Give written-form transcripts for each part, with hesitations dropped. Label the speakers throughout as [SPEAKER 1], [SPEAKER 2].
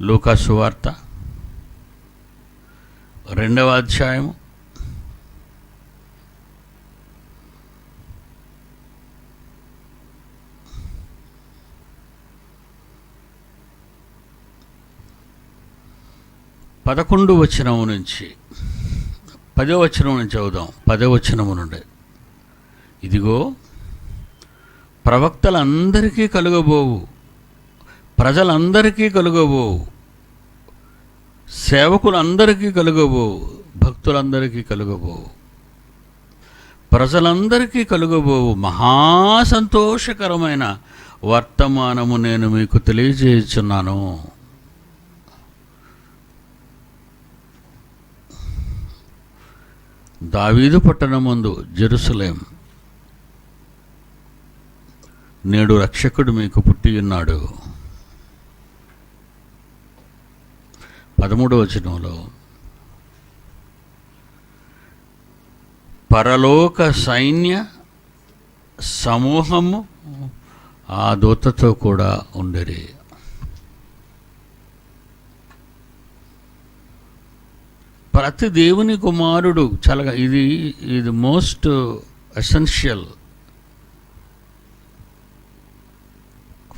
[SPEAKER 1] లూకా సువార్త 2వ అధ్యాయము 11వ వచనం నుంచి 10వ వచనం నుంచి చదువుదాం. 10వ వచనము నుండి, ఇదిగో ప్రవక్తలందరికీ కలుగబోవు, ప్రజలందరికీ కలుగబోవు, సేవకులందరికీ కలుగబోవు, భక్తులందరికీ కలుగబోవు, ప్రజలందరికీ కలుగబోవు మహాసంతోషకరమైన వర్తమానము నేను మీకు తెలియజేయుచున్నాను. దావీదు పట్టణమందు జెరూసలేం నేడు రక్షకుడు మీకు పుట్టి ఉన్నాడు. 13వ వచనంలో, పరలోక సైన్య సమూహము ఆ దూతతో కూడా ఉండేది. ప్రతి దేవుని కుమారుడు చాలా ఇది most essential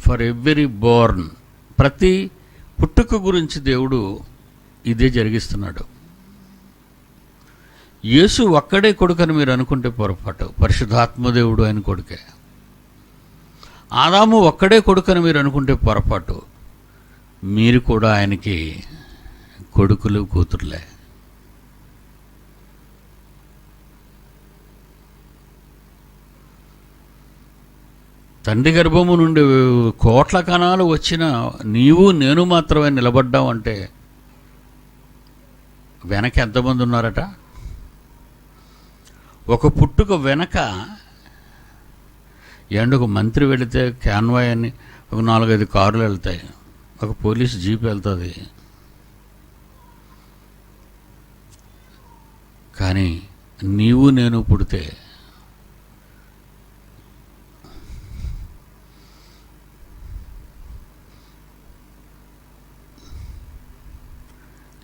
[SPEAKER 1] for every Born. ప్రతి పుట్టుక గురించి దేవుడు ఇదే జరిగిస్తున్నాడు. యేసు ఒక్కడే కొడుకని మీరు అనుకుంటే పొరపాటు. పరిశుద్ధాత్మదేవుడు ఆయన కొడుకే. ఆదాము ఒక్కడే కొడుకని మీరు అనుకుంటే పొరపాటు. మీరు కూడా ఆయనకి కొడుకులు కూతురులే. తండ్రి గర్భము నుండి కోట్ల కణాలు వచ్చిన నీవు నేను మాత్రమే నిలబడ్డావంటే వెనక ఎంతమంది ఉన్నారట? ఒక పుట్టుక వెనక ఎండకు మంత్రి వెళితే క్యాన్వాయ్ అని ఒక 4-5 కార్లు వెళ్తాయి, ఒక పోలీస్ జీప్ వెళ్తుంది. కానీ నీవు నేను పుడితే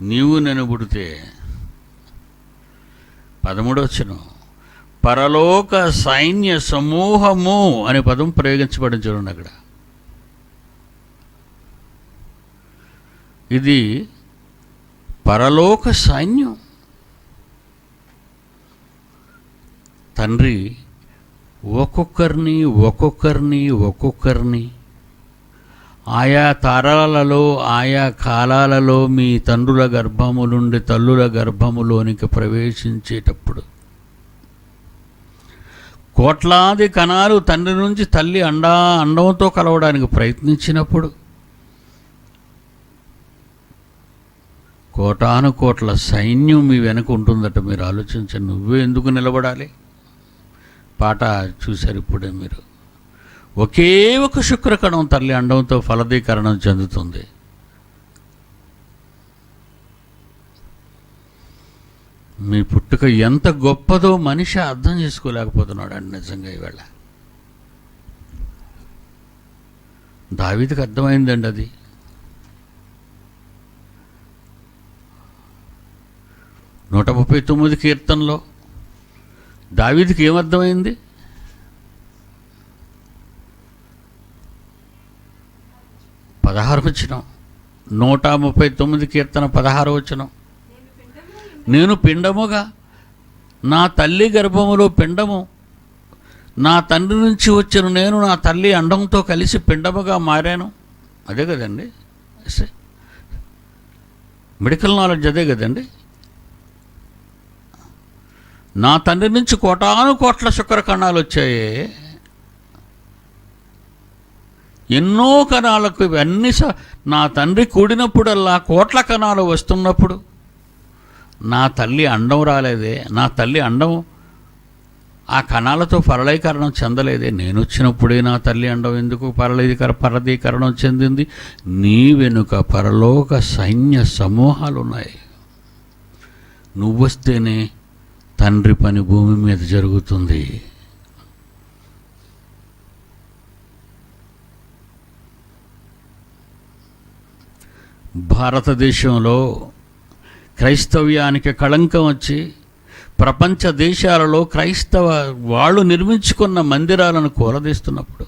[SPEAKER 1] నీవు నేను పుడితే 13వ వచనం, పరలోక సైన్య సమూహము అనే పదం ప్రయోగించబడింది చూడండి అక్కడ. ఇది పరలోక సైన్యం. తండ్రి ఒక్కొక్కరిని ఆయా తరాలలో ఆయా కాలాలలో మీ తండ్రుల గర్భము నుండి తల్లుల గర్భములోనికి ప్రవేశించేటప్పుడు కోట్లాది కణాలు తండ్రి నుంచి తల్లి అండంతో కలవడానికి ప్రయత్నించినప్పుడు కోటాను కోట్ల సైన్యం మీ వెనక ఉంటుందట. మీరు ఆలోచించండి. నువ్వే ఎందుకు నిలబడాలి? పాట చూశారు ఇప్పుడే మీరు. ఒకే ఒక శుక్రకణం తల్లి అండంతో ఫలదీకరణం చెందుతుంది. మీ పుట్టుక ఎంత గొప్పదో మనిషి అర్థం చేసుకోలేకపోతున్నాడు అండి నిజంగా. ఈవేళ దావీదుకి అర్థమైందండి అది. నూట 39 కీర్తనలో దావీదుకి ఏమర్థమైంది? 16వ వచనం. 139 కీర్తన 16వ వచనం, నేను పిండముగా నా తల్లి గర్భములో పిండము, నా తండ్రి నుంచి వచ్చిన నేను నా తల్లి అండంతో కలిసి పిండముగా మారాను. అదే కదండి మెడికల్ నాలెడ్జ్, అదే కదండి. నా తండ్రి నుంచి కోటాను కోట్ల శుక్రకణాలు వచ్చాయి. ఎన్నో కణాలకు ఇవన్నీ నా తండ్రి కూడినప్పుడల్లా కోట్ల కణాలు వస్తున్నప్పుడు నా తల్లి అండం రాలేదే, నా తల్లి అండం ఆ కణాలతో పరళీకరణం చెందలేదే. నేను వచ్చినప్పుడే నా తల్లి అండం ఎందుకు పరళీకరణం చెందింది? నీ వెనుక పరలోక సైన్య సమూహాలు ఉన్నాయి. నువ్వొస్తేనే తండ్రి పని భూమి మీద జరుగుతుంది. భారతదేశంలో క్రైస్తవ్యానికి కళంకం వచ్చి ప్రపంచ దేశాలలో క్రైస్తవ వాళ్ళు నిర్మించుకున్న మందిరాలను కూలదీస్తున్నప్పుడు,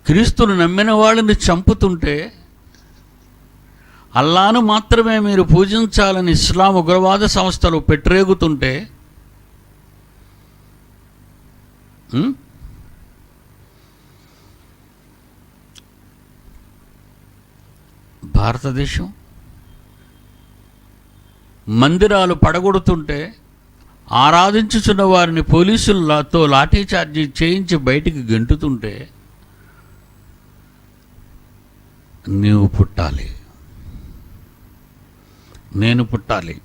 [SPEAKER 1] క్రీస్తును నమ్మిన వాళ్ళని చంపుతుంటే, అల్లాను మాత్రమే మీరు పూజించాలని ఇస్లాం ఉగ్రవాద సంస్థలు పెట్టరేగుతుంటే, భారతదేశం మందిరాలు పడగొడుతుంటే, ఆరాధించుచున్న వారిని పోలీసులతో లాఠీచార్జీ చేయించి బయటికి గెంటుతుంటే, నీవు పుట్టాలి, నేను పుట్టాలి,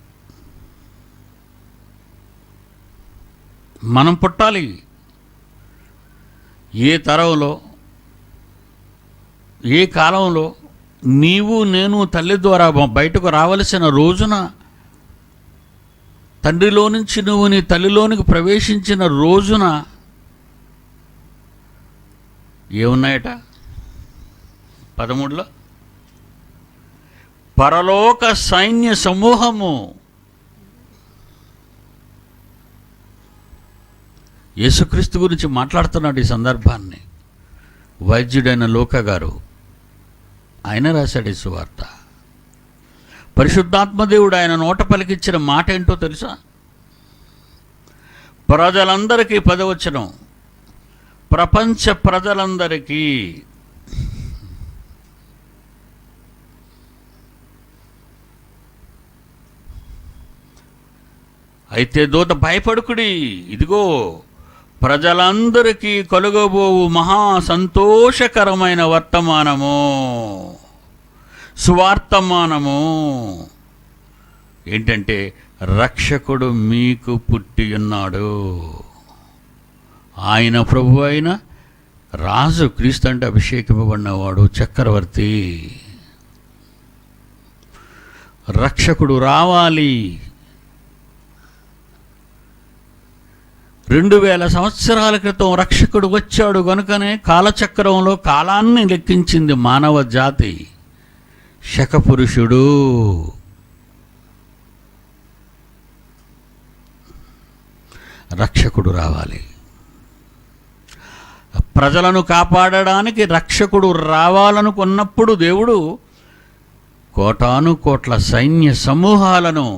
[SPEAKER 1] మనం పుట్టాలి. ఏ తరంలో, ఏ కాలంలో నీవు నేను తల్లి ద్వారా బయటకు రావలసిన రోజున, తండ్రిలో నుంచి నువ్వు నీ తల్లిలోనికి ప్రవేశించిన రోజున ఏమున్నాయట 13లో? పరలోక సైన్య సమూహము. యేసుక్రీస్తు గురించి మాట్లాడుతున్నాడు ఈ సందర్భాన్ని వైద్యుడైన లోక గారు. ఆయన రాశాడు ఈ సువార్త. పరిశుద్ధాత్మదేవుడు ఆయన నోట పలికిచ్చిన మాట ఏంటో తెలుసా? ప్రజలందరికీ, 10వ వచనం, ప్రపంచ ప్రజలందరికీ. అయితే దూత భయపడుకుడి, ఇదిగో ప్రజలందరికీ కలుగబోవు మహా సంతోషకరమైన వర్తమానము, సువార్తమానము ఏంటంటే రక్షకుడు మీకు పుట్టి ఉన్నాడు. ఆయన ప్రభు అయిన రాజు, క్రీస్తు అంటే అభిషేకింపబడినవాడు, చక్రవర్తి. రక్షకుడు రావాలి. 2000 సంవత్సరాల క్రితం రక్షకుడు వచ్చాడు కనుకనే కాలచక్రంలో కాలాన్ని లెక్కించింది మానవ జాతి. శకపురుషుడు. రక్షకుడు రావాలి. ప్రజలను కాపాడడానికి రక్షకుడు రావాలనుకున్నప్పుడు దేవుడు కోటాను కోట్ల సైన్య సమూహాలను,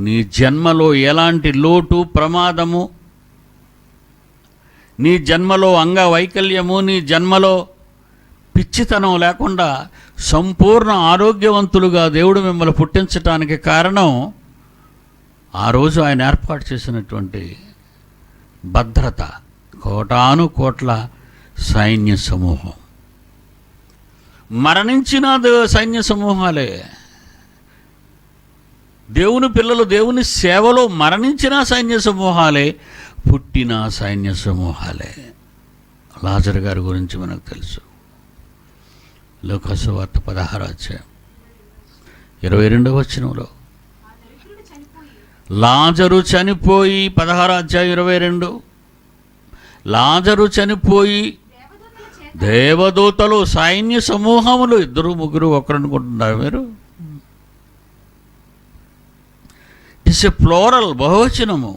[SPEAKER 1] నీ జన్మలో ఎలాంటి లోటు ప్రమాదము, నీ జన్మలో అంగవైకల్యము, నీ జన్మలో పిచ్చితనం లేకుండా సంపూర్ణ ఆరోగ్యవంతులుగా దేవుడు మిమ్మల్ని పుట్టించటానికి కారణం ఆ రోజు ఆయన ఏర్పాటు చేసినటువంటి భద్రత, కోటాను కోట్ల సైన్య సమూహం. మరణించిన సైన్య సమూహాలే. దేవుని పిల్లలు దేవుని సేవలో మరణించిన సైన్య సమూహాలే, పుట్టిన సైన్య సమూహాలే. లాజరు గారి గురించి మనకు తెలుసు. లూకాసు వార్త 16వ అధ్యాయం 22వ వచనంలో లాజరు చనిపోయి, 16వ అధ్యాయం 22, లాజరు చనిపోయి దేవదూతలు సైన్య సమూహములు, 2 3 ఒకరు అనుకుంటున్నారు మీరు? ఇట్స్ ఎ ప్లోరల్, బహువచనము.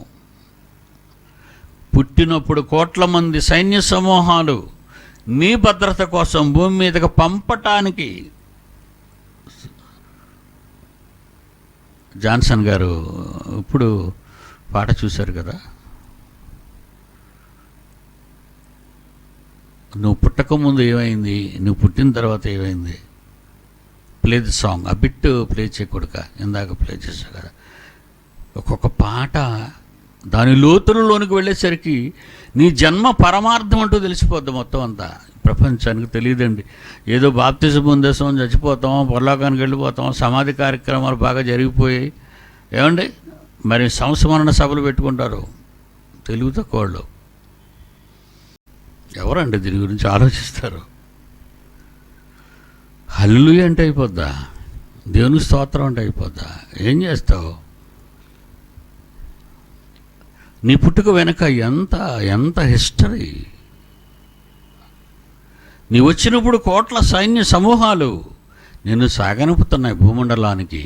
[SPEAKER 1] పుట్టినప్పుడు కోట్ల మంది సైన్య సమూహాలు నీ భద్రత కోసం భూమి మీదకి పంపటానికి. జాన్సన్ గారు ఇప్పుడు పాట చూశారు కదా, నువ్వు పుట్టకముందు ఏమైంది, నువ్వు పుట్టిన తర్వాత ఏమైంది. ప్లే ది సాంగ్, ఆ బిట్ ప్లే చేయకూడక, ఇందాక ప్లే చేశావు కదా. ఒక్కొక్క పాట దాని లోతులలోనికి వెళ్ళేసరికి నీ జన్మ పరమార్థం అంటూ తెలిసిపోద్ది. మొత్తం అంతా ప్రపంచానికి తెలియదండి. ఏదో బాప్తిజం పొందేస్తాం, చచ్చిపోతాం, పరలోకానికి వెళ్ళిపోతాం, సమాధి కార్యక్రమాలు బాగా జరిగిపోయాయి. ఏమండి మరి సంస్మరణ సభలు పెట్టుకుంటారు తెలుగు తక్కువ వాళ్ళు. ఎవరండి దీని గురించి ఆలోచిస్తారు? హల్లెలూయా అంటే అయిపోద్దా? దేవుని స్తోత్రం అంటే అయిపోద్దా? ఏం చేస్తావు? నీ పుట్టుక వెనక ఎంత హిస్టరీ. నీ వచ్చినప్పుడు కోట్ల సైన్య సమూహాలు నిన్ను సాగనంపుతున్నాయి భూమండలానికి.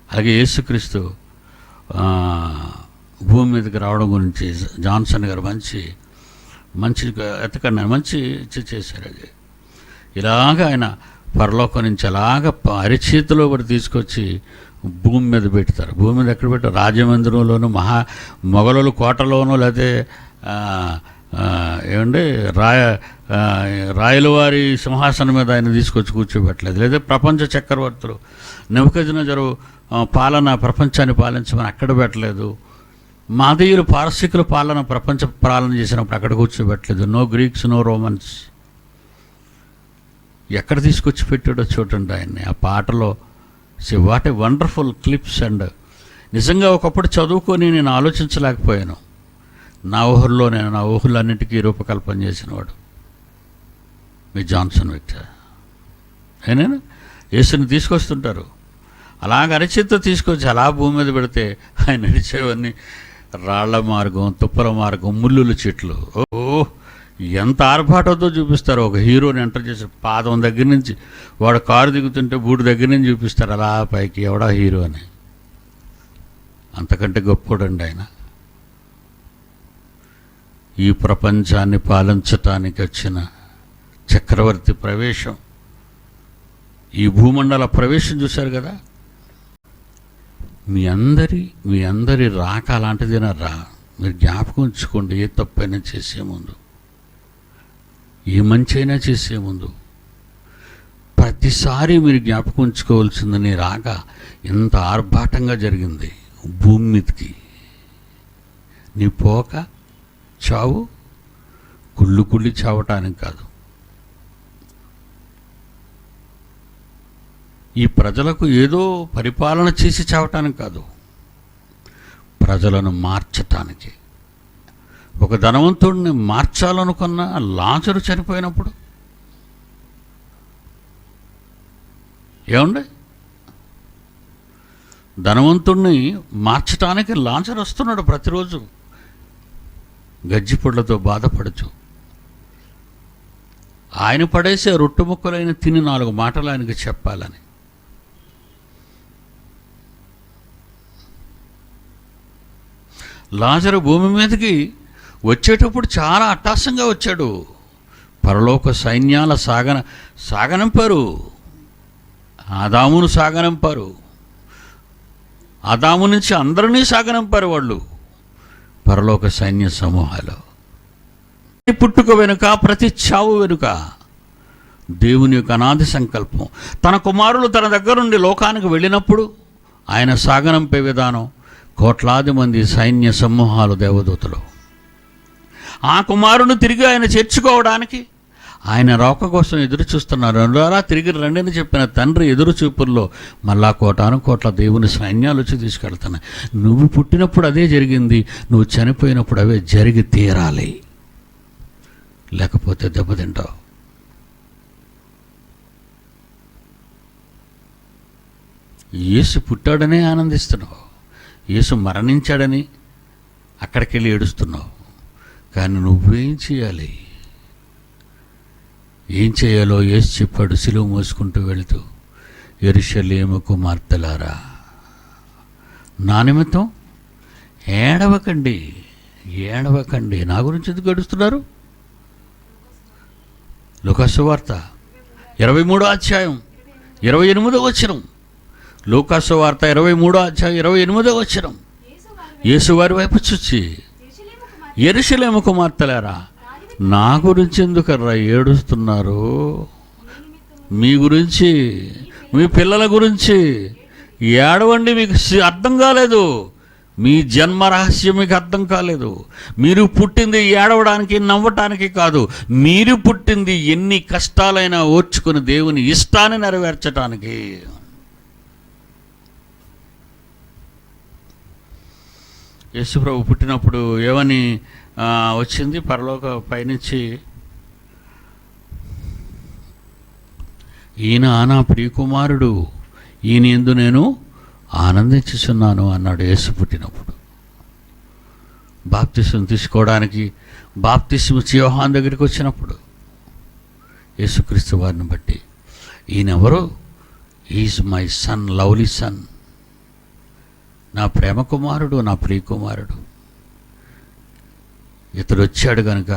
[SPEAKER 1] అలాగే యేసుక్రీస్తు భూమి మీదకి రావడం గురించి జాన్సన్ గారు మంచి ఎతకండి మంచి చేశారు. అది ఇలాగ ఆయన పరలోకం నుంచి అలాగ అరిచేతిలో కూడా తీసుకొచ్చి భూమి మీద పెడతారు. భూమి మీద ఎక్కడ పెట్టారు? రాజమందిరంలోను, మొఘలుల కోటలోనూ, లేకపోతే ఏమండి రాయలవారి సింహాసనం మీద ఆయన తీసుకొచ్చి కూర్చోబెట్టలేదు. లేదా ప్రపంచ చక్రవర్తులు నెబుకద్నెజరు ప్రపంచాన్ని పాలించమని అక్కడ పెట్టలేదు. మాదీయులు పారసీకుల ప్రపంచ పాలన చేసినప్పుడు అక్కడ కూర్చోబెట్టలేదు. No Greeks, no Romans. ఎక్కడ తీసుకొచ్చి పెట్టాడో చూడండి ఆయన్ని. ఆ పాటలో what a wonderful clips. And నిజంగా ఒకప్పుడు చదువుకొని నేను ఆలోచించలేకపోయాను. నా ఊహలన్నింటికీ రూపకల్పన చేసినవాడు మీ జాన్సన్ విక్టర్. అయినా యేసుని తీసుకొస్తుంటారు, అలాగ అరచేత్తో తీసుకొచ్చి అలా భూమి మీద పెడితే ఆయన నడిచేవన్నీ రాళ్ల మార్గం, తుప్పల మార్గం, ముళ్ళుల చెట్లు. ఎంత ఆర్భాటంతో చూపిస్తారు. ఒక హీరోని ఎంటర్ చేసి పాదం దగ్గర నుంచి వాడు కారు దిగుతుంటే బూడి దగ్గర నుంచి చూపిస్తారు అలా పైకి, ఎవడా హీరో అని. అంతకంటే గొప్పోడండి ఆయన. ఈ ప్రపంచాన్ని పాలించటానికి వచ్చిన చక్రవర్తి ప్రవేశం, ఈ భూమండల ప్రవేశం చూశారు కదా. మీ అందరి రాక అలాంటిదేనా రా. మీరు జ్ఞాపకం ఉంచుకోండి. ఏ తప్పైనా చేసే ముందు, ఏ మంచి అయినా చేసే ముందు ప్రతిసారి మీరు జ్ఞాపకం ఉంచుకోవాల్సింది, నీ రాక ఎంత ఆర్భాటంగా జరిగింది భూమి మీదకి. నీ పోక చావు కుళ్ళి చావటానికి కాదు. ఈ ప్రజలకు ఏదో పరిపాలన చేసి చావటానికి కాదు, ప్రజలను మార్చటానికి. ఒక ధనవంతుడిని మార్చాలనుకున్న లాజరు చనిపోయినప్పుడు ఏమండి, ధనవంతుడిని మార్చటానికి లాజరు వస్తున్నాడు ప్రతిరోజు గజ్జిపొడ్లతో బాధపడచ్చు. ఆయన పడేసే రొట్టె ముక్కలైన తిని 4 మాటలు ఆయనకి చెప్పాలని. లాజరు భూమి మీదకి వచ్చేటప్పుడు చాలా అట్టాసంగా వచ్చాడు. పరలోక సైన్యాల సాగనంపారు. ఆదామును సాగనంపారు. ఆదాము నుంచి అందరినీ సాగనంపారు వాళ్ళు, పరలోక సైన్య సమూహాలు. పుట్టుక వెనుక, ప్రతి చావు వెనుక దేవుని యొక్క అనాది సంకల్పం. తన కుమారులు తన దగ్గర నుండి లోకానికి వెళ్ళినప్పుడు ఆయన సాగనంపే విధానం, కోట్లాది మంది సైన్య సమూహాలు, దేవదూతలు ఆ కుమారుని తిరిగి ఆయన చేర్చుకోవడానికి ఆయన రాక కోసం ఎదురు చూస్తున్నారు. అలా తిరిగి రండిని చెప్పిన తండ్రి ఎదురు చూపుల్లో మళ్ళా కోట్ల దేవుని సైన్యాలు వచ్చి తీసుకెళ్తున్నాయి. నువ్వు పుట్టినప్పుడు అదే జరిగింది, నువ్వు చనిపోయినప్పుడు అవే జరిగి తీరాలి, లేకపోతే దెబ్బతింటావు. యేసు పుట్టాడనే ఆనందిస్తున్నావు, యేసు మరణించాడని అక్కడికి వెళ్ళి ఏడుస్తున్నావు. కానీ నువ్వేం చేయాలి? ఏం చేయాలో యేసు చెప్పాడు. సిలువ మోసుకుంటూ వెళుతూ, యెరూషలేము కుమార్తెలారా, నా నిమిత్తం ఏడవకండి. నా గురించి ఎందుకు ఏడుస్తున్నారు? లూకాసు వార్త 23వ అధ్యాయం 28వ వచనం. లూకాసు వార్త 23వ అధ్యాయం 28వ వచనం. యేసు వారి వైపు చూచి, యెరూషలేము కుమార్తెలారా, నా గురించి ఎందుకర్రా ఏడుస్తున్నారు? మీ గురించి, మీ పిల్లల గురించి ఏడవండి. మీకు అర్థం కాలేదు, మీ జన్మ రహస్యం మీకు అర్థం కాలేదు. మీరు పుట్టింది ఏడవడానికి, నవ్వటానికి కాదు. మీరు పుట్టింది ఎన్ని కష్టాలైనా ఓర్చుకుని దేవుని ఇష్టాన్ని నెరవేర్చటానికి. యేసుప్రభు పుట్టినప్పుడు ఏమని వచ్చింది? పరలోక పైనుంచి, ఈయన నా ప్రియకుమారుడు, ఈయన యందు నేను ఆనందించుచున్నాను అన్నాడు యేసు పుట్టినప్పుడు. బాప్తిసం తీసుకోవడానికి బాప్తిస్మం ఇచ్చి యోహాను దగ్గరికి వచ్చినప్పుడు యేసుక్రీస్తు వారిని బట్టి, ఈయనెవరు? Is my son, lovely son, నా ప్రేమ కుమారుడు, నా ప్రియ కుమారుడు. ఇతడు వచ్చాడు కనుక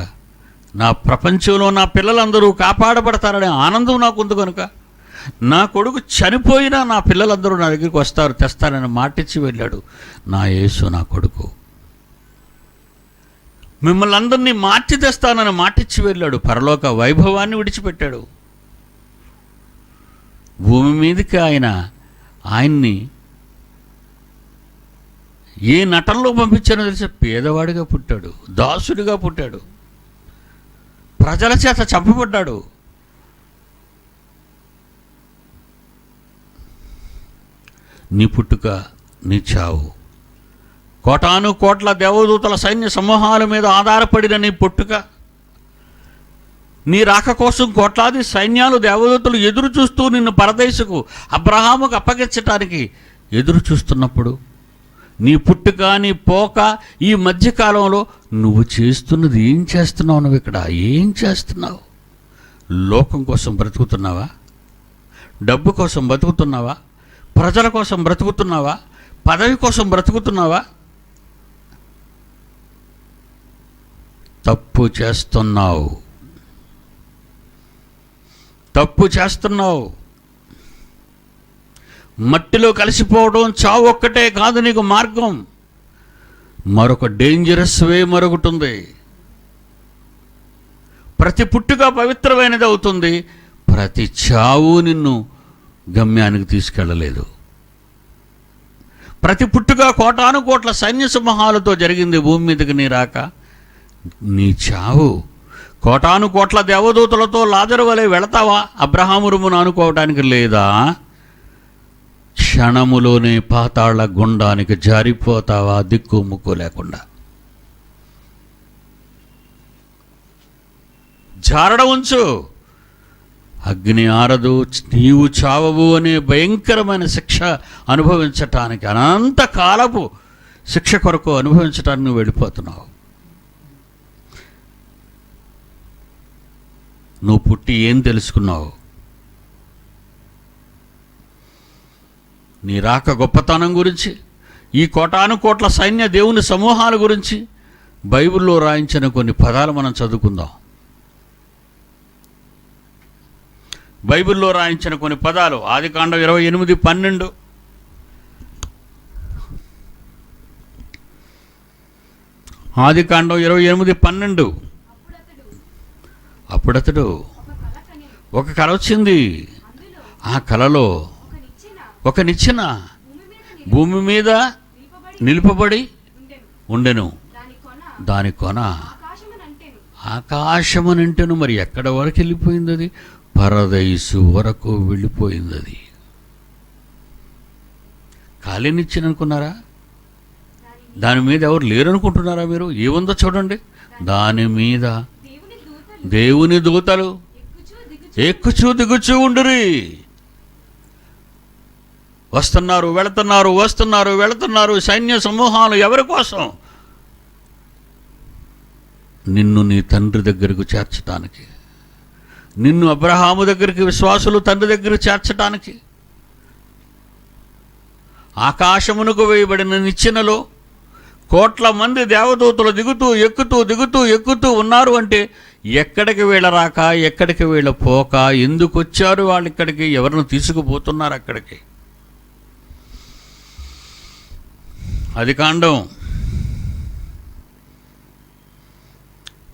[SPEAKER 1] నా ప్రపంచంలో నా పిల్లలందరూ కాపాడబడతారనే ఆనందం నాకుంది కనుక, నా కొడుకు చనిపోయినా నా పిల్లలందరూ నా దగ్గరికి వస్తారు, తెస్తారని మాటిచ్చి వెళ్ళాడు నా యేసు, నా కొడుకు. మిమ్మల్ని అందరినీ మార్చి తెస్తానని మాటిచ్చి వెళ్ళాడు. పరలోక వైభవాన్ని విడిచిపెట్టాడు. భూమి మీదకి ఆయన్ని ఏ నటనలో పంపించానో తెలిసే పేదవాడిగా పుట్టాడు, దాసుడిగా పుట్టాడు, ప్రజల చేత చంపబడ్డాడు. నీ పుట్టుక, నీ చావు, కోటాను కోట్ల దేవదూతల సైన్య సమూహాల మీద ఆధారపడిన నీ పుట్టుక, నీ రాక కోసం కోట్లాది సైన్యాలు దేవదూతలు ఎదురు చూస్తూ నిన్ను పరదేశకు అబ్రహాముకు అప్పగించటానికి ఎదురు చూస్తున్నప్పుడు, నీ పుట్టుక, నీ పోక, ఈ మధ్యకాలంలో నువ్వు చేస్తున్నది ఏం చేస్తున్నావు? నువ్వు ఇక్కడ ఏం చేస్తున్నావు? లోకం కోసం బ్రతుకుతున్నావా? డబ్బు కోసం బ్రతుకుతున్నావా? ప్రజల కోసం బ్రతుకుతున్నావా? పదవి కోసం బ్రతుకుతున్నావా? తప్పు చేస్తున్నావు, తప్పు చేస్తున్నావు. మట్టిలో కలిసిపోవడం చావు ఒక్కటే కాదు నీకు మార్గం, మరొక డేంజరస్ వే మరొకటి ఉంది. ప్రతి పుట్టుక పవిత్రమైనది అవుతుంది, ప్రతి చావు నిన్ను గమ్యానికి తీసుకెళ్ళలేదు. ప్రతి పుట్టుక కోటాను కోట్ల సైన్య సమూహాలతో జరిగింది భూమి మీదకి నీ రాక. నీ చావు కోటాను కోట్ల దేవదూతలతో లాజరు వలె వెళతావా అబ్రహాము రొమ్మున అనుకోవటానికి? లేదా క్షణములోనే పాతాళ గుండానికి జారిపోతావా దిక్కు ముక్కు లేకుండా? జారడ ఉంచు, అగ్ని ఆరదు, నీవు చావవు అనే భయంకరమైన శిక్ష అనుభవించటానికి, అనంత కాలపు శిక్ష కొరకు అనుభవించటానికి నువ్వు వెళ్ళిపోతున్నావు. నువ్వు పుట్టి ఏం తెలుసుకున్నావు? నీ రాక గొప్పతనం గురించి, ఈ కోటాను కోట్ల సైన్య దేవుని సమూహాల గురించి బైబిల్లో రాయించిన కొన్ని పదాలు మనం చదువుకుందాం. బైబిల్లో రాయించిన కొన్ని పదాలు, ఆదికాండం 28:12, ఆదికాండం 28:12. అప్పుడతడు ఒక కల వచ్చింది, ఆ కలలో ఒక నిచ్చెన భూమి మీద నిలుపబడి ఉండెను, దాని కొన ఆకాశమనంటేను. మరి ఎక్కడ వరకు వెళ్ళిపోయింది అది? పరదైసు వరకు వెళ్ళిపోయింది అది. ఖాళీ నిచ్చెన అనుకున్నారా? దాని మీద ఎవరు లేరు అనుకుంటున్నారా మీరు? ఏముందో చూడండి, దాని మీద దేవుని దూతలు ఎక్కుచూ దిగుచూ ఉండురి. వస్తున్నారు, వెళుతున్నారు, వస్తున్నారు, వెళుతున్నారు సైన్య సమూహాలు. ఎవరి కోసం? నిన్ను నీ తండ్రి దగ్గరకు చేర్చటానికి, నిన్ను అబ్రహాము దగ్గరికి, విశ్వాసులు తండ్రి దగ్గరకు చేర్చటానికి. ఆకాశమునకు వేయబడిన నిచ్చెనలో కోట్ల మంది దేవదూతలు దిగుతూ ఎక్కుతూ దిగుతూ ఎక్కుతూ ఉన్నారు. అంటే ఎక్కడికి వీళ్ళరాక, ఎక్కడికి వీళ్ళ పోక, ఎందుకు వచ్చారు వాళ్ళు ఇక్కడికి, ఎవరిని తీసుకుపోతున్నారు అక్కడికి? ఆదికాండం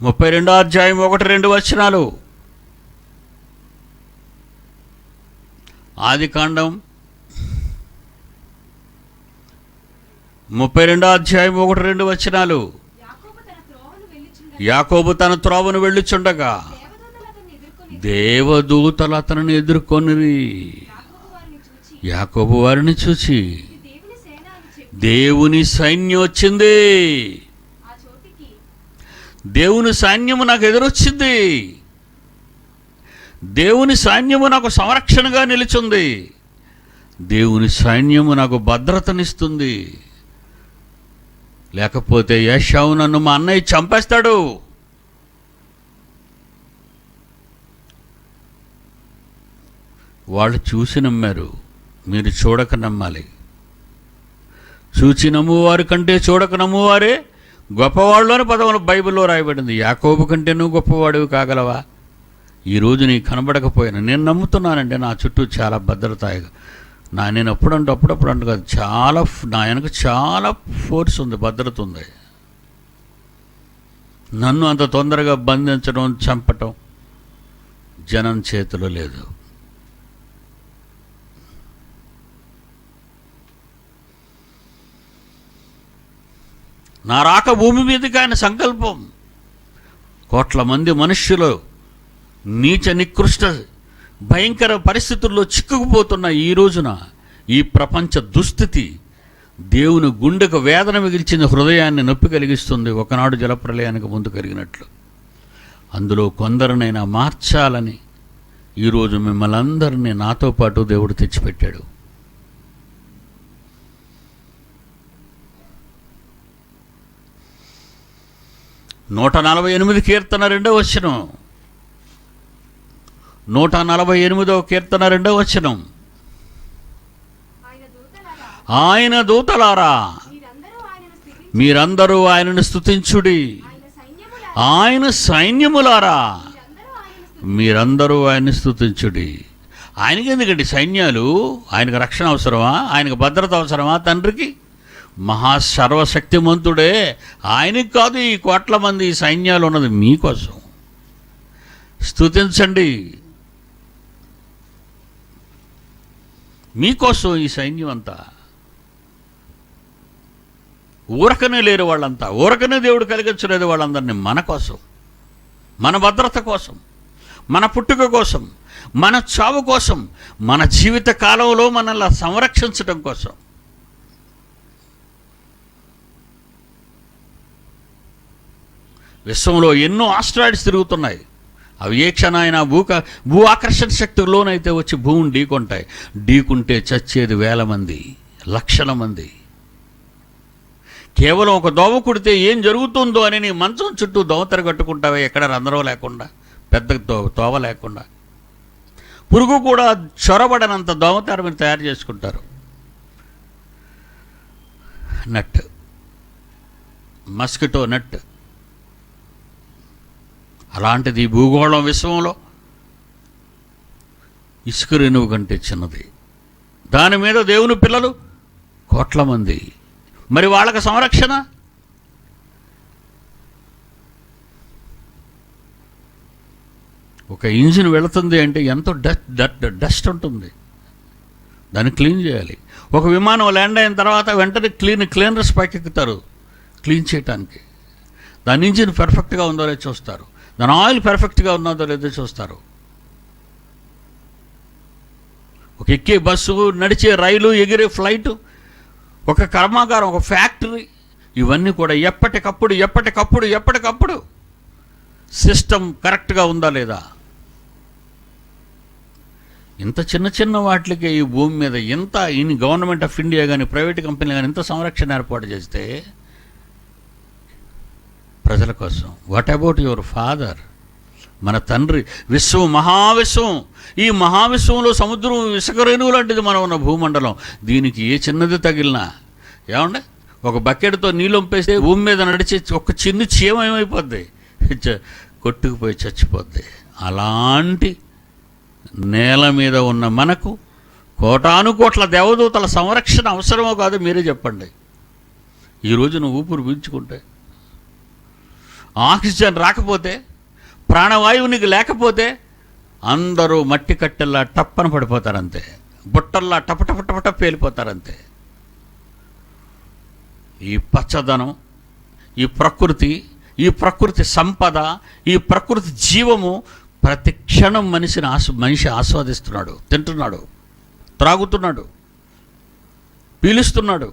[SPEAKER 1] 32:1-2. ఆదికాండం 32:1-2. యాకోబు తన త్రోవను వెళ్ళుచుండగా దేవదూతలు అతనిని ఎదుర్కొనిరి. యాకోబు వారిని చూచి, దేవుని సైన్యం వచ్చింది, దేవుని సైన్యము నాకు ఎదురొచ్చింది, దేవుని సైన్యము నాకు సంరక్షణగా నిలిచింది, దేవుని సైన్యము నాకు భద్రతనిస్తుంది. లేకపోతే ఏశావు నన్ను మా అన్నయ్య చంపేస్తాడు, వాళ్ళు చూసి నమ్మారు, మీరు చూడక నమ్మాలి. చూచి నమ్మువారి కంటే చూడక నమ్మువారే గొప్పవాళ్ళు అని పదవులు బైబిల్లో రాయబడింది. యాకోబు కంటే నువ్వు గొప్పవాడివి కాగలవా? ఈరోజు నీకు కనబడకపోయినా నేను నమ్ముతున్నానంటే నా చుట్టూ చాలా భద్రతాయిగా నేను అప్పుడప్పుడు అంటూ కాదు, చాలా నా వెనక చాలా ఫోర్స్ ఉంది, భద్రత ఉంది. నన్ను అంత తొందరగా బంధించడం, చంపటం జనం చేతిలో లేదు. నా రాక భూమి మీదకి ఆయన సంకల్పం. కోట్ల మంది మనుష్యులు నీచ నికృష్ట భయంకర పరిస్థితుల్లో చిక్కుకుపోతున్న ఈ రోజున ఈ ప్రపంచ దుస్థితి దేవుని గుండెకు వేదన మిగిల్చిన హృదయాన్ని నొప్పి కలిగిస్తుంది. ఒకనాడు జలప్రలయానికి ముందు కలిగినట్లు అందులో కొందరినైనా మార్చాలని ఈరోజు మిమ్మల్ని అందరినీ నాతో పాటు దేవుడు తెచ్చిపెట్టాడు. నూట 48 కీర్తన 2వ వచనం, 148వ కీర్తన 2వ వచనం. ఆయన దూతలారా మీరందరూ ఆయనను స్తుతించుడి, ఆయన సైన్యములారా మీరందరూ ఆయన్ని స్తుతించుడి. ఆయనకి ఎందుకండి సైన్యాలు? ఆయనకు రక్షణ అవసరమా? ఆయనకు భద్రత అవసరమా? తండ్రికి మహాసర్వశక్తిమంతుడే. ఆయనకి కాదు ఈ కోట్ల మంది సైన్యాలు ఉన్నది, మీకోసం. స్తుతించండి, మీకోసం ఈ సైన్యం అంతా. ఊరకనే లేరు వాళ్ళంతా, ఊరకనే దేవుడు కలిగించలేదు వాళ్ళందరినీ. మన కోసం, మన భద్రత కోసం, మన పుట్టుక కోసం, మన చావు కోసం, మన జీవిత కాలంలో మనల్ని సంరక్షించడం కోసం. విశ్వంలో ఎన్నో ఆస్ట్రాయిడ్స్ తిరుగుతున్నాయి. అవి ఏ క్షణమైనా భూ ఆకర్షణ శక్తికి లోనైతే వచ్చి భూమిని ఢీకొంటాయి. ఢీకుంటే చచ్చేది వేల మంది, లక్షల మంది. కేవలం ఒక దోవ కుడితే ఏం జరుగుతుందో అని నీ మంచం చుట్టూ దోవతెర కట్టుకుంటావే, ఎక్కడ రంధ్రం లేకుండా, పెద్ద తోవ లేకుండా. పురుగు కూడా చొరబడనంత దోవతెర మీరు తయారు చేసుకుంటారు. నట్, మస్కిటో నట్. అలాంటిది భూగోళం విశ్వంలో ఇసుక రేణువు కంటే చిన్నది. దాని మీద దేవుని పిల్లలు కోట్ల మంది. మరి వాళ్ళకి సంరక్షణ? ఒక ఇంజిన్ వెళుతుంది అంటే ఎంతో డస్ట్ ఉంటుంది, దాన్ని క్లీన్ చేయాలి. ఒక విమానం ల్యాండ్ అయిన తర్వాత వెంటనే క్లీనర్స్ పైకెక్కుతారు క్లీన్ చేయటానికి. దాని ఇంజిన్ పర్ఫెక్ట్గా ఉందో లేదో చూస్తారు, దాని ఆయిల్ పర్ఫెక్ట్గా ఉన్నదో లేదో చూస్తారు. ఒక ఎక్కే బస్సు, నడిచే రైలు, ఎగిరే ఫ్లైటు, ఒక కర్మాగారం, ఒక ఫ్యాక్టరీ, ఇవన్నీ కూడా ఎప్పటికప్పుడు సిస్టమ్ కరెక్ట్గా ఉందా లేదా? ఇంత చిన్న వాటికి ఈ భూమి మీద ఇంత గవర్నమెంట్ ఆఫ్ ఇండియా కానీ ప్రైవేట్ కంపెనీలు కానీ ఇంత సంరక్షణ ఏర్పాటు చేస్తే ప్రజల కోసం. What about your father? మన తండ్రి. విశ్వం, మహావిశ్వం. ఈ మహావిశ్వంలో సముద్రం ఇసుక రేణువు లాంటిది మనం ఉన్న భూమండలం. దీనికి ఏ చిన్నది తగిలినా, ఏమంటే ఒక బకెట్తో నీళ్ళు వంపేస్తే భూమి మీద నడిచే ఒక చిన్న చీమ ఏమైపోద్ది, కొట్టుకుపోయి చచ్చిపోద్ది. అలాంటి నేల మీద ఉన్న మనకు కోటానుకోట్ల దేవదూతల సంరక్షణ అవసరమో కాదో మీరే చెప్పండి. ఈరోజు నువ్వు ఊపిరి పీల్చుకుంటే, ఆక్సిజన్ రాకపోతే, ప్రాణవాయువు నీకు లేకపోతే అందరూ మట్టి కట్టెల్లా టప్పన పడిపోతారంతే, బుట్టల్లా టపటపటపట పేలిపోతారంతే. ఈ పచ్చదనం, ఈ ప్రకృతి సంపద, ఈ ప్రకృతి జీవము ప్రతి క్షణం మనిషి ఆస్వాదిస్తున్నాడు, తింటున్నాడు, త్రాగుతున్నాడు, పీలుస్తున్నాడు.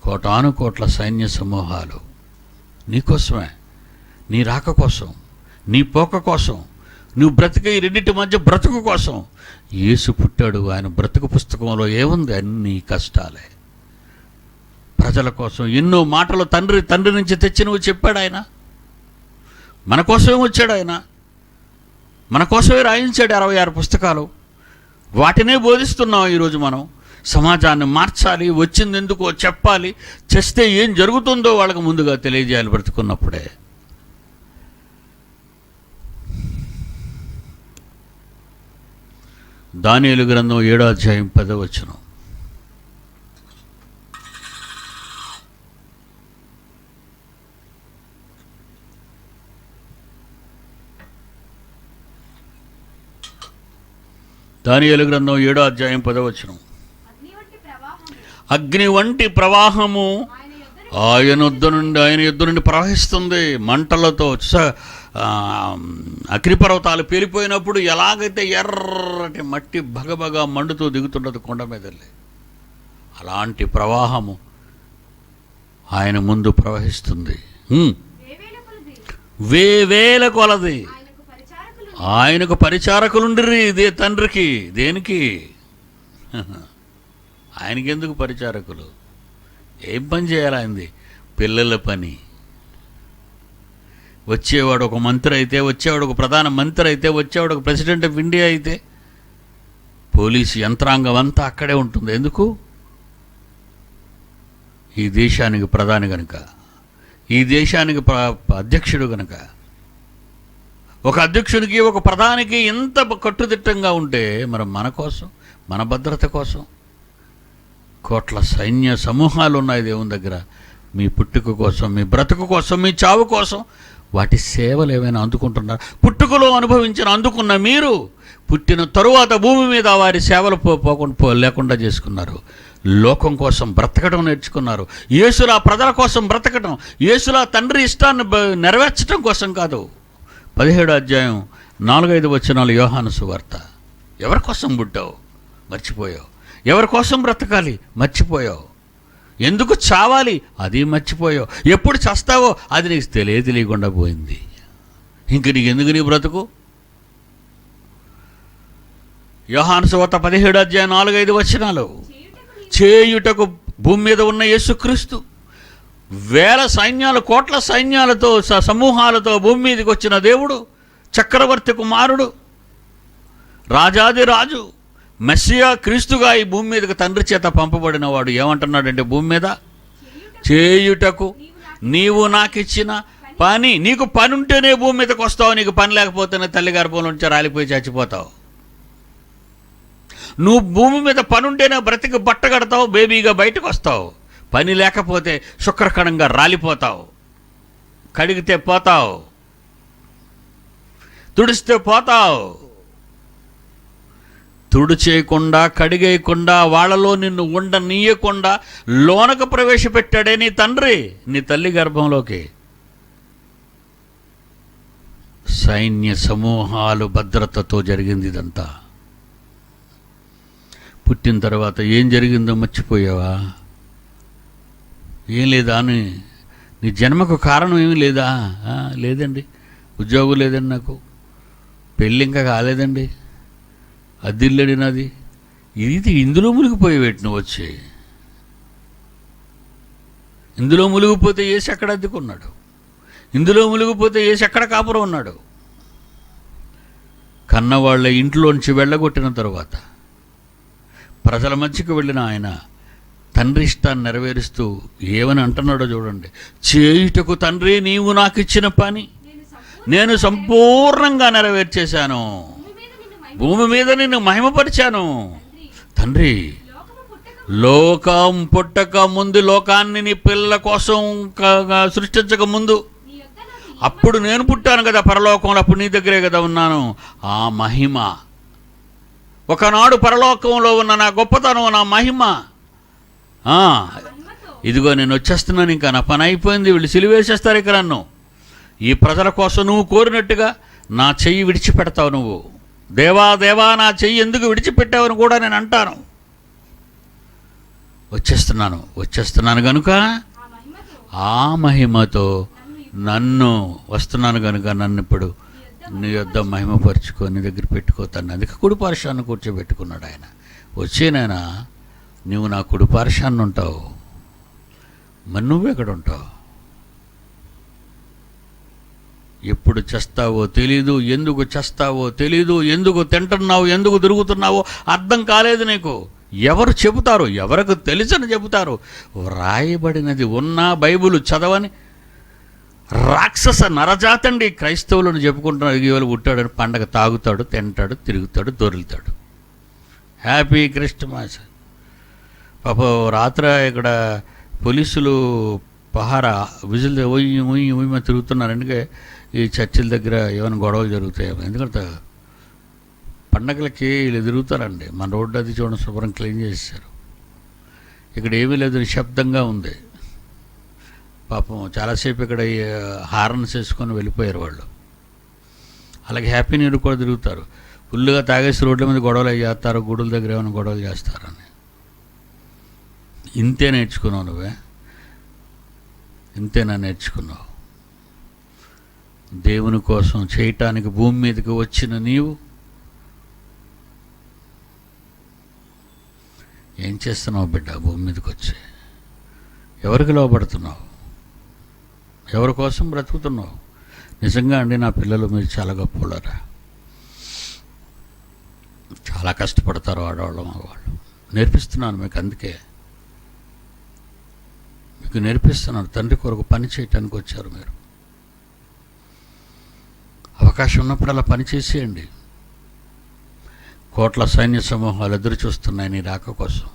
[SPEAKER 1] కోటానుకోట్ల సైన్య సమూహాలు నీకోసమే, నీ రాక కోసం, నీ పోక కోసం, నువ్వు బ్రతికే ఈ రెండింటి మధ్య బ్రతుకు కోసం యేసు పుట్టాడు. ఆయన బ్రతుకు పుస్తకంలో ఏముంది? అన్ని కష్టాలే. ప్రజల కోసం ఎన్నో మాటలు తండ్రి నుంచి తెచ్చి నువ్వు చెప్పాడు. ఆయన మన కోసమే వచ్చాడు. ఆయన మన కోసమే రాయించాడు 66 పుస్తకాలు. వాటినే బోధిస్తున్నాం ఈరోజు మనం. సమాజాన్ని మార్చాలి, వచ్చింది ఎందుకో చెప్పాలి, చేస్తే ఏం జరుగుతుందో వాళ్ళకి ముందుగా తెలియజేయాలి బ్రతుకున్నప్పుడే. దానియేలు గ్రంథం 7వ అధ్యాయం 10వ వచనం. దానియేలు గ్రంథం 7వ అధ్యాయం 10వ వచనం. అగ్ని వంటి ప్రవాహము ఆయన యుద్ధ నుండి ప్రవహిస్తుంది మంటలతో. అగ్నిపర్వతాలు పేలిపోయినప్పుడు ఎలాగైతే ఎర్రటి మట్టి భగభగా మండుతూ దిగుతుండదు కొండ మీదల్లి, అలాంటి ప్రవాహము ఆయన ముందు ప్రవహిస్తుంది. వేవేల కొలది ఆయనకు పరిచారకులుండిరి. ఇదే తండ్రికి. దేనికి? ఆయనకెందుకు పరిచారకులు? ఏం పని చేయాలి? పిల్లల పని. వచ్చేవాడు ఒక మంత్రి అయితే, వచ్చేవాడు ఒక ప్రధాన మంత్రి అయితే, వచ్చేవాడు ఒక ప్రెసిడెంట్ ఆఫ్ ఇండియా అయితే, పోలీసు యంత్రాంగం అంతా అక్కడే ఉంటుంది. ఎందుకు? ఈ దేశానికి ప్రధాని గనుక, ఈ దేశానికి అధ్యక్షుడు గనుక. ఒక అధ్యక్షుడికి, ఒక ప్రధానికి ఎంత కట్టుదిట్టంగా ఉంటే మరి మన కోసం, మన భద్రత కోసం కోట్ల సైన్య సమూహాలు ఉన్నాయి దేవుని దగ్గర. మీ పుట్టుక కోసం, మీ బ్రతుకు కోసం, మీ చావు కోసం వాటి సేవలు ఏమైనా అందుకుంటున్నారు? పుట్టుకలో అందుకున్న మీరు పుట్టిన తరువాత భూమి మీద వారి సేవలు లేకుండా చేసుకున్నారు. లోకం కోసం బ్రతకడం నేర్చుకున్నారు. యేసులా ప్రజల కోసం బ్రతకడం, యేసులా తండ్రి ఇష్టాన్ని నెరవేర్చడం కోసం కాదు. 17వ అధ్యాయం 4-5 వచనాలు యోహాను సువార్త. ఎవరి కోసం పుట్టావు? మర్చిపోయావు. ఎవరి కోసం బ్రతకాలి? మర్చిపోయావు. ఎందుకు చావాలి? అది మర్చిపోయావు. ఎప్పుడు చస్తావో అది నీకు తెలియకుండా పోయింది. ఇంక నీకు ఎందుకు నీ బ్రతుకు? యోహాను సువార్త 17వ అధ్యాయం 4-5 వచనాలు. చేయుటకు భూమి మీద ఉన్న యేసుక్రీస్తు వేల సైన్యాలు, కోట్ల సైన్యాలతో, సమూహాలతో భూమి మీదకి వచ్చిన దేవుడు, చక్రవర్తి కుమారుడు, రాజాది రాజు, మెస్సియా క్రీస్తుగా ఈ భూమి మీదకి తండ్రి చేత పంపబడిన వాడు ఏమంటున్నాడంటే, భూమి మీద చేయుటకు నీవు నాకు ఇచ్చిన పని. నీకు పని ఉంటేనే భూమి మీదకి వస్తావు. నీకు పని లేకపోతేనే తల్లి గర్భంలో నుంచి రాలిపోయి చచ్చిపోతావు. నువ్వు భూమి మీద పని ఉంటేనే బ్రతికి బట్ట కడతావు, బేబీగా బయటకు వస్తావు. పని లేకపోతే శుక్రకణంగా రాలిపోతావు. కడిగితే పోతావు, తుడిస్తే పోతావు. తుడు చేయకుండా, కడిగేయకుండా, వాళ్ళలో నిన్ను ఉండనీయకుండా లోనకు ప్రవేశపెట్టాడే నీ తండ్రి నీ తల్లి గర్భంలోకి. సైన్య సమూహాలు భద్రతతో జరిగింది ఇదంతా. పుట్టిన తర్వాత ఏం జరిగిందో మర్చిపోయావా? ఏం లేదా? నీ జన్మకు కారణం ఏమీ లేదా? లేదండి. ఉద్యోగం లేదండి, నాకు పెళ్ళి ఇంకా కాలేదండి, అద్దిల్లడి నాది. ఇది ఇందులో మునిగిపోయేవేటి నువ్వు వచ్చి? ఇందులో మునిగిపోతే ఏసి ఎక్కడ అద్దెకున్నాడు? ఇందులో మునిగిపోతే ఏసి ఎక్కడ కాపురం ఉన్నాడు? కన్నవాళ్ళ ఇంట్లోంచి వెళ్ళగొట్టిన తర్వాత ప్రజల మధ్యకు వెళ్ళిన ఆయన తండ్రి ఇష్టాన్ని నెరవేరుస్తూ ఏమని అంటున్నాడో చూడండి. చేయుటకు తండ్రి నీవు నాకు ఇచ్చిన పని నేను సంపూర్ణంగా నెరవేర్చేశాను. భూమి మీద నిన్ను మహిమపరిచాను. తండ్రి, లోకం పుట్టక ముందు, లోకాన్ని నీ పిల్లల కోసం సృష్టించక ముందు, అప్పుడు నేను పుట్టాను కదా పరలోకంలో, అప్పుడు నీ దగ్గరే కదా ఉన్నాను. ఆ మహిమ, ఒకనాడు పరలోకంలో ఉన్న నా గొప్పతనం, నా మహిమ, ఇదిగో నేను వచ్చేస్తున్నాను. ఇంకా నా పని అయిపోయింది. వీళ్ళు సిలువేసేస్తారు ఇక నన్ను. ఈ ప్రజల కోసం నువ్వు కోరినట్టుగా నా చెయ్యి విడిచిపెడతావు. నువ్వు దేవా దేవా నా చెయ్యి ఎందుకు విడిచిపెట్టావని కూడా నేను అంటాను. వచ్చేస్తున్నాను కనుక ఆ మహిమతో నన్ను వస్తున్నాను కనుక నన్ను ఇప్పుడు నీ యొద్ద మహిమపరుచుకో, నీ దగ్గర పెట్టుకోతాను. అందుకే కుడి పార్శ్వాన్ని కూర్చోబెట్టుకున్నాడు ఆయన. వచ్చేనైనా నువ్వు నా కుడి పార్శ్వాన్ని ఉంటావు, మరి నువ్వెక్కడ ఉంటావు? ఎప్పుడు చేస్తావో తెలీదు, ఎందుకు చేస్తావో తెలీదు, ఎందుకు తింటున్నావు, ఎందుకు తిరుగుతున్నావో అర్థం కాలేదు నీకు. ఎవరు చెబుతారు? ఎవరికి తెలుసని చెబుతారు? వ్రాయబడినది ఉన్నా బైబిల్ చదవని రాక్షస నరజాతండి క్రైస్తవులను చెప్పుకుంటున్నారు. ఇవాళ పుట్టాడని పండగ తాగుతాడు, తింటాడు, తిరుగుతాడు, దొరులుతాడు. Happy Christmas. పాప రాత్రి ఇక్కడ పోలీసులు పహారా విజిల్ ఉయ్యి తిరుగుతున్నారు. ఎందుకంటే ఈ చర్చిల దగ్గర ఏమైనా గొడవలు జరుగుతాయి. ఎందుకంటే పండగలకి వీళ్ళు తిరుగుతారండి. మన రోడ్డు అది చూడండి, శుభ్రం క్లీన్ చేశారు. ఇక్కడ ఏమీ లేదు, నిశ్శబ్దంగా ఉంది. పాపం చాలాసేపు ఇక్కడ హారన్స్ వేసుకొని వెళ్ళిపోయారు వాళ్ళు. అలాగే హ్యాపీ న్యూ ఇయర్ కూడా తిరుగుతారు. ఫుల్గా తాగేసి రోడ్ల మీద గొడవలు చేస్తారు, గుడుల దగ్గర ఏమైనా గొడవలు చేస్తారని. ఇంతే నేర్చుకున్నావు నువ్వే, ఇంతేనా నేర్చుకున్నావు? దేవుని కోసం చేయటానికి భూమి మీదకి వచ్చిన నీవు ఏం చేస్తున్నావు బిడ్డ? భూమి మీదకి వచ్చి ఎవరికి లోబడుతున్నావు? ఎవరి కోసం బ్రతుకుతున్నావు? నిజంగా అండి, నా పిల్లలు మీరు చాలా గొప్పవాళ్ళరా. చాలా కష్టపడతారు ఆడవాళ్ళు, మగవాళ్ళు. నేర్పిస్తున్నాను మీకు, అందుకే మీకు నేర్పిస్తున్నాను. తండ్రి కొరకు పని చేయటానికి వచ్చారు మీరు. అవకాశం ఉన్నప్పుడు అలా పని చేసేయండి. కోట్ల సైన్య సమూహాలు ఎదురు చూస్తున్నాయి నీ రాక కోసం.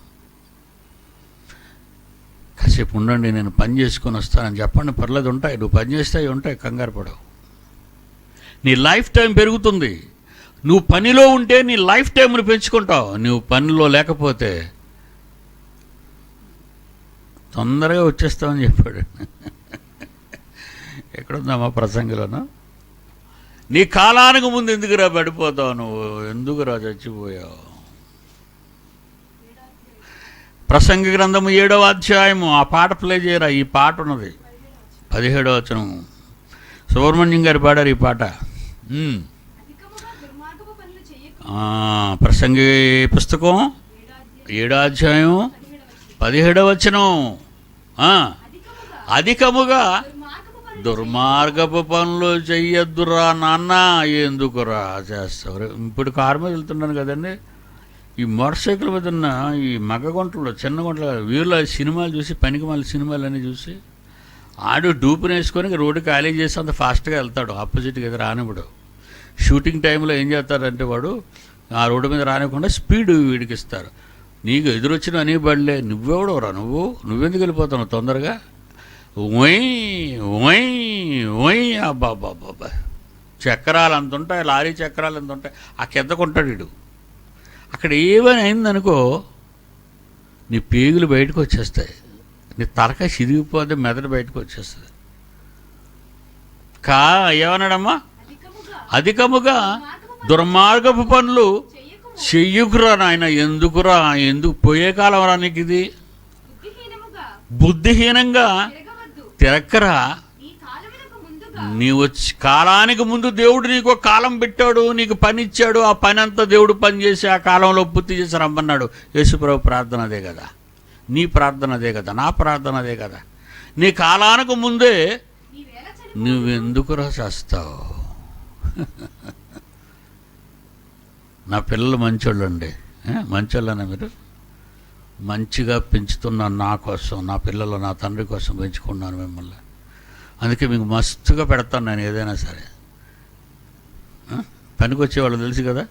[SPEAKER 1] కాసేపు ఉండండి, నేను పని చేసుకొని వస్తానని చెప్పండి, పర్లేదు, ఉంటాయి. నువ్వు పని చేస్తే అవి ఉంటాయి, కంగారు పడవు. నీ లైఫ్ టైం పెరుగుతుంది. నువ్వు పనిలో ఉంటే నీ లైఫ్ టైంను పెంచుకుంటావు. నువ్వు పనిలో లేకపోతే తొందరగా వచ్చేస్తామని చెప్పాడు. ఎక్కడుందమ్మా ప్రసంగిలోనూ? నీ కాలానికి ముందు ఎందుకురా పడిపోతావు నువ్వు? ఎందుకురా చచ్చిపోయావు? ప్రసంగి గ్రంథము 7వ అధ్యాయము. ఆ పాట ప్లే చేయరా. ఈ పాట ఉన్నది 17వ వచనం. సుబ్రహ్మణ్యం గారు పాడారు ఈ పాట. ప్రసంగి పుస్తకం 7వ అధ్యాయం 17వ వచనం. అధికముగా దుర్మార్గపు పనులు చెయ్యొద్దురా నాన్న, ఎందుకురా చేస్తావు? ఇప్పుడు కారు మీద వెళ్తున్నాను కదండి, ఈ మోటార్ సైకిల్ మీద ఉన్న ఈ మగ గుంటలు, చిన్న గుంటలు, వీళ్ళ సినిమాలు చూసి, పనికి మళ్ళీ సినిమాలన్నీ చూసి ఆడు డూపుని వేసుకొని రోడ్డు ఖాళీ చేసి అంత ఫాస్ట్గా వెళ్తాడు. ఆపోజిట్గా అయితే రానివ్వడు. షూటింగ్ టైంలో ఏం చేస్తారంటే వాడు ఆ రోడ్డు మీద రానివ్వకుండా స్పీడ్ వీడికి ఇస్తారు. నీకు ఎదురొచ్చిన అనే బడిలే, నువ్వెవడవరా నువ్వెందుకు వెళ్ళిపోతావు తొందరగా? ఓయ్ అబ్బాబ్బాబ్బా, చక్రాలు అంత ఉంటాయి, లారీ చక్రాలు ఎంత ఉంటాయి. ఆ కిందకుంటాడు వీడు. అక్కడ ఏమైనా అయిందనుకో, నీ పేగులు బయటకు వచ్చేస్తాయి, నీ తలకాయ చిరిగిపోతే మెదడు బయటకు వచ్చేస్తుంది. ఏమన్నాడమ్మా? అధికముగా దుర్మార్గపు పనులు చెయ్యకురా నాయన. ఎందుకురా? ఎందుకు? పోయే కాలం రా నీకు ఇది. బుద్ధిహీనంగా తిరక్కరా. నీ వచ్చి కాలానికి ముందు దేవుడు నీకు ఒక కాలం పెట్టాడు, నీకు పని ఇచ్చాడు. ఆ పని అంతా దేవుడు పని చేసి ఆ కాలంలో పూర్తి చేసి రమ్మన్నాడు. యేసుప్రభు ప్రార్థన అదే కదా, నీ ప్రార్థన అదే కదా, నా ప్రార్థన అదే కదా. నీ కాలానికి ముందే నువ్వెందుకురా చేస్తావు? నా పిల్లలు మంచోళ్ళండి. మంచోళ్ళనే మీరు? మంచిగా పెంచుతున్నాను నా కోసం, నా పిల్లలు నా తండ్రి కోసం పెంచుకున్నాను మిమ్మల్ని. అందుకే మీకు మస్తుగా పెడతాను నేను ఏదైనా సరే. పనికి వచ్చేవాళ్ళు తెలుసు కదా,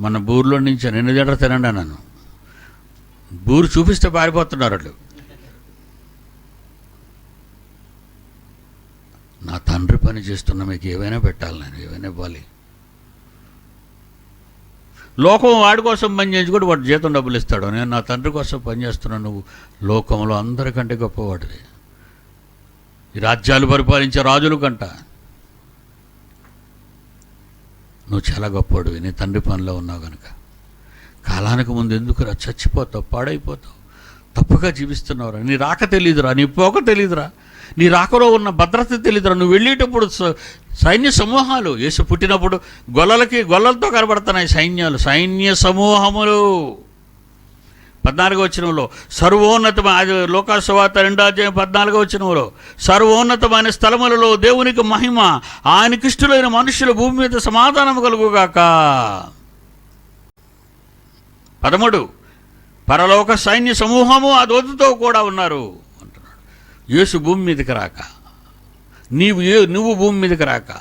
[SPEAKER 1] మన బూర్లో నుంచి 2 గంటలు తినండి నన్ను. బూరు చూపిస్తే పారిపోతున్నారు వాళ్ళు. నా తండ్రి పని చేస్తున్నా మీకు ఏవైనా పెట్టాలి, నేను ఏవైనా ఇవ్వాలి. లోకం వాడి కోసం పని చేయించుకుంటే వాడు జీతం డబ్బులు ఇస్తాడు. నేను నా తండ్రి కోసం పనిచేస్తున్నాను. నువ్వు లోకంలో అందరికంటే గొప్పవాడివి. ఈ రాజ్యాలు పరిపాలించే రాజుల కంట నువ్వు చాలా గొప్పవాడివి. నీ తండ్రి పనిలో ఉన్నావు కనుక. కాలానికి ముందు ఎందుకురా చచ్చిపోతావు, పాడైపోతావు, తప్పుగా జీవిస్తున్నావురా. నీ రాక తెలీదురా, నీ పోక తెలీదురా, నీ రాకలో ఉన్న భద్రత తెలీదురా. నువ్వు వెళ్ళేటప్పుడు సైన్య సమూహాలు, యేసు పుట్టినప్పుడు గొల్లలతో కనబడుతున్నాయి సైన్యాలు, సైన్య సమూహములు. 14వ వచనంలో సర్వోన్నతమైన, అది లూకాసు సువార్త 2:14వ వచనంలో, సర్వోన్నతమైన స్థలములలో దేవునికి మహిమ, ఆయనకిష్టులైన మనుషుల భూమి మీద సమాధానం కలుగుగాక. 13 పరలోక సైన్య సమూహము ఆ దూతతో కూడా ఉన్నారు అంటున్నాడు. యేసు భూమి మీదకి రాక, నువ్వు భూమి మీదకి రాక